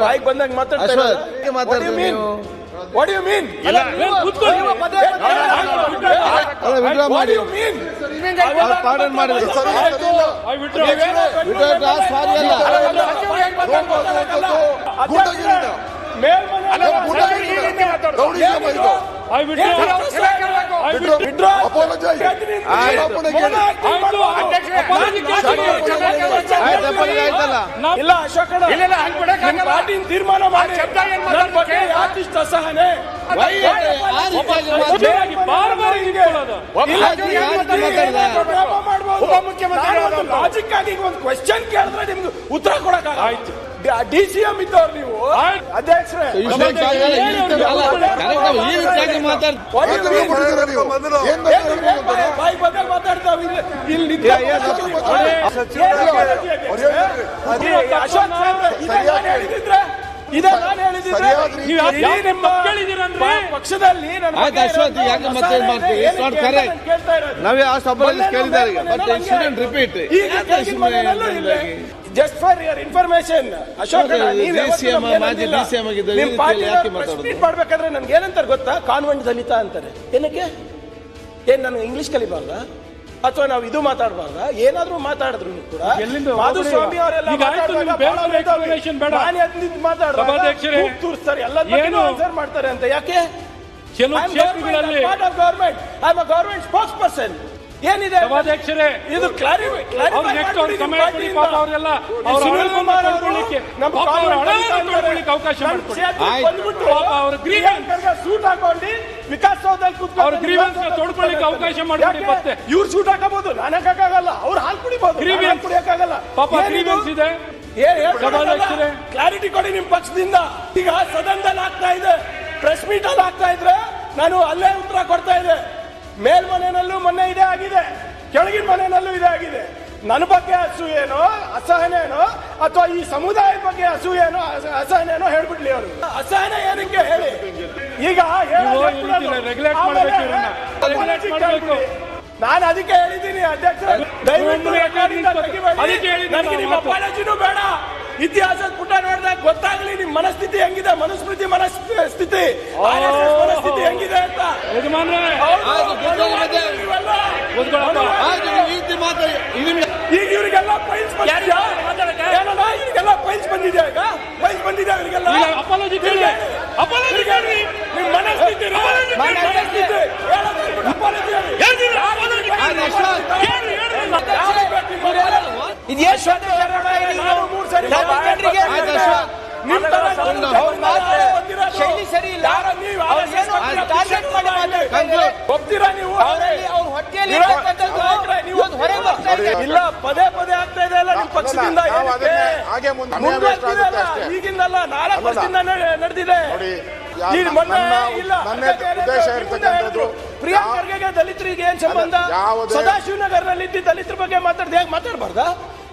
ಬಾಯಿಗೆ ಬಂದಾಗ ಮಾತಾಡ್ತಾರೆ. What do you mean? Pardon ಮಾಡಿದ್ರು ಇಲ್ಲ ಅಶೋಕ್ ಪಾರ್ಟಿ ತೀರ್ಮಾನ ಮಾಡಿ ಯಾಕಿಷ್ಟು ಅಸಹನೆ ಲಾಜಿಕ್ ಆಗಿ ಒಂದು ಕ್ವೆಶ್ಚನ್ ಕೇಳಿದ್ರೆ ನಿಮ್ಗೆ ಉತ್ತರ ಕೊಡಕ್ಕಾಗ DCM ಇದ್ದವ್ರು ನೀವು ಅಧ್ಯಕ್ಷರೇ ಬಾಯಿ ಬಂದಾಗ ಮಾತಾಡ್ತಾವ ಇಲ್ಲಿ ಪಕ್ಷದಲ್ಲಿ ನಾವೇ ಆ ಸಭೆಯಲ್ಲಿ ಕೇಳಿದ್ದಾರೆ. Just for your information Ashok, ಮಾಡ್ಬೇಕಾದ್ರೆ ನನ್ಗೆ ಏನಂತಾರೆ ಗೊತ್ತಾ? ಕಾನ್ವೆಂಟ್ ದಲಿತ ಅಂತಾರೆ. ಏನಕ್ಕೆ? ಏನ್ ನಾನು ಇಂಗ್ಲಿಷ್ ಕಲಿಬಾರ್ದ ಅಥವಾ ನಾವು ಇದು ಮಾತಾಡಬಾರ್ದ? ಏನಾದ್ರೂ ಮಾತಾಡಿದ್ರು ಕೂಡ ಮಾಧುಸ್ವಾಮಿ ಅವರೆಲ್ಲ ತೋರಿಸ್ತಾರೆ, ಎಲ್ಲ ಆನ್ಸರ್ ಮಾಡ್ತಾರೆ ಅಂತ. ಯಾಕೆ? ಗವರ್ಮೆಂಟ್ ಸ್ಪೋಕ್ಸ್ ಪರ್ಸನ್ ಏನಿದೆ ಇದು ಸೂಟ್ ಹಾಕೊಂಡು ವಿಕಾಸ್ ತೊಡ್ಕೊಳ್ಳಿಕ್ಕೆ ಅವಕಾಶ ಮಾಡಿ. ಇವ್ರು ಸೂಟ್ ಹಾಕಬಹುದು, ನಾನು ಹಾಕಕ್ಕಾಗಲ್ಲ. ಅವ್ರು ಹಾಲು ಕುಡಿಬಹುದು, ಕುಡಿಯಕ್ಕಾಗಲ್ಲ. ಕ್ಲಾರಿಟಿ ಕೊಡಿ ನಿಮ್ ಪಕ್ಷದಿಂದ. ಈಗ ಸದನದಲ್ಲಿ ಆಗ್ತಾ ಇದೆ, ಪ್ರೆಸ್ ಮೀಟ್ ಅಲ್ಲಿ ಆಗ್ತಾ ಇದ್ರೆ ನಾನು ಅಲ್ಲೇ ಉತ್ತರ ಕೊಡ್ತಾ ಇದೆ. ಮೇಲ್ಮನೆಯಲ್ಲೂ ಮೊನ್ನೆ ಇದೇ ಆಗಿದೆ, ಕೆಳಗಿನ ಮನೆಯಲ್ಲೂ ಇದೇ ಆಗಿದೆ. ನನ್ನ ಬಗ್ಗೆ ಅಸೂಯೇನೋ ಅಸಹನೇನೋ ಅಥವಾ ಈ ಸಮುದಾಯದ ಬಗ್ಗೆ ಅಸೂಯೇನೋ ಅಸಹನೇನೋ ಹೇಳ್ಬಿಡ್ಲಿ ಅವರು. ಅಸಹನೆ ಏನಕ್ಕೆ ಹೇಳಿ? ಈಗ ನಾನು ಅದಕ್ಕೆ ಹೇಳಿದ್ದೀನಿ ಅಧ್ಯಕ್ಷ, ದಯವಿಟ್ಟು ನನಗೆ ನಿಮ್ಮ ಅಪಾಲಜಿನೂ ಬೇಡ. ಇತಿಹಾಸದ ಪುಟ ನೋಡಿದಾಗ ಗೊತ್ತಾಗ್ಲಿ ನಿಮ್ ಮನಸ್ಥಿತಿ ಹೆಂಗಿದೆ, ಮನುಸ್ಮೃತಿ ಮನಸ್ಥಿತಿ ಮನಸ್ಥಿತಿ ಹೆಂಗಿದೆ ಅಂತ. ಈಗ ಇವರಿಗೆಲ್ಲ ಫೈಲ್ಸ್ ಬಂದಿದ್ಯಾ? ಇವರಿಗೆಲ್ಲ ಫೈಲ್ಸ್ ಬಂದಿದ್ಯಾ? ಈಗ ಫೈಲ್ಸ್ ಬಂದಿದ್ಯಾ ಇವರಿಗೆಲ್ಲ? ನಿಮ್ ಮನಸ್ಥಿತಿ ಶೈಲಿ ಸರಿ ಇಲ್ಲ. ಒಪ್ತೀರಾ ನೀವು? ಇಲ್ಲ, ಪದೇ ಪದೇ ಆಗ್ತಾ ಇದೆ ಅಲ್ಲ ನಿಮ್ ಪಕ್ಷದಿಂದ. ಈಗಿಂದಲ್ಲ, 4 ವರ್ಷದಿಂದ ನಡೆದಿದೆ. ಪ್ರಿಯಾಂಕ್ ಖರ್ಗೆಗೆ ದಲಿತರಿಗೆ ಏನ್ ಸಂಬಂಧ? ಸದಾಶಿವನಗರ್ನಲ್ಲಿ ದಲಿತರ ಬಗ್ಗೆ ಮಾತಾಡ್ದೆ ಹೇಗೆ ಮಾತಾಡಬಾರ್ದ?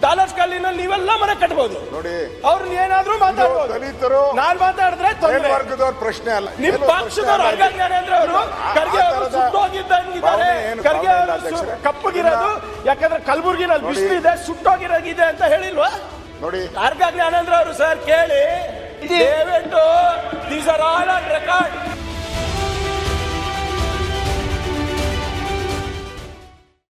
ಡಾಲರ್ಸ್ ಕಾಲಿನಲ್ಲಿ ನೀವೆಲ್ಲ ಮನೆ ಕಟ್ಟಬಹುದು ನೋಡಿ. ಅವ್ರನ್ನ ಏನಾದ್ರೂ ಮಾತಾಡ್ಬೋದು. ದಲಿತರು ನಾನ್ ಮಾತಾಡಿದ್ರೆ ವರ್ಗದವ್ರ ಪ್ರಶ್ನೆ ಅಲ್ಲ. ನಿಮ್ ಪಕ್ಷದವ್ರು ಅರ್ಗ ಜ್ಞಾನೇಂದ್ರ ಅವರು ಖರ್ಗೆ ಅವರು ಸುಟ್ಟೋಗಿದ್ದಾರೆ. ಖರ್ಗೆ ಅವರು ಕಪ್ಪಗಿರೋದು ಯಾಕಂದ್ರೆ ಕಲಬುರ್ಗಿನಲ್ಲಿ ಬಿಸಿಲು ಇದೆ, ಸುಟ್ಟೋಗಿರೋಗಿದೆ ಅಂತ ಹೇಳಿಲ್ವಾ ನೋಡಿ ಅರ್ಗ ಜ್ಞಾನೇಂದ್ರ ಅವರು? ಸರ್ ಕೇಳಿ, ದಯವಿಟ್ಟು these are all on record.